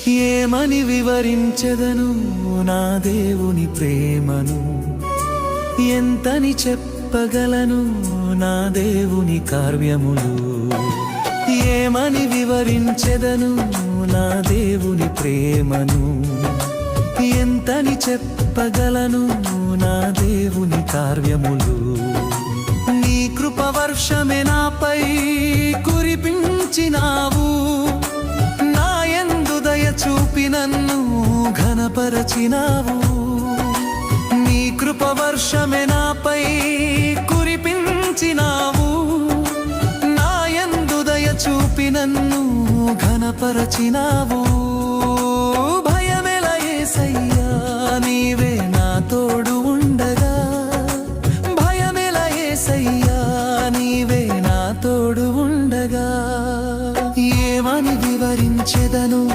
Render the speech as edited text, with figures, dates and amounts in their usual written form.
ఏమని వివరించెదను నా దేవుని ప్రేమను, ఎంతని చెప్పగలను నా దేవుని కార్యములు. ఏమని వివరించెదను నా దేవుని ప్రేమను, ఎంతని చెప్పగలను నా దేవుని కార్యములు. నీ కృప వర్షమే నాపై కురిపించినావు, నా యందు దయ చూపి నన్ను ఘనపరచినావు. నీ కృప వర్షమే నాపై కురిపించినావు, నా యందు దయ చూపి నన్ను ఘనపరచినావు.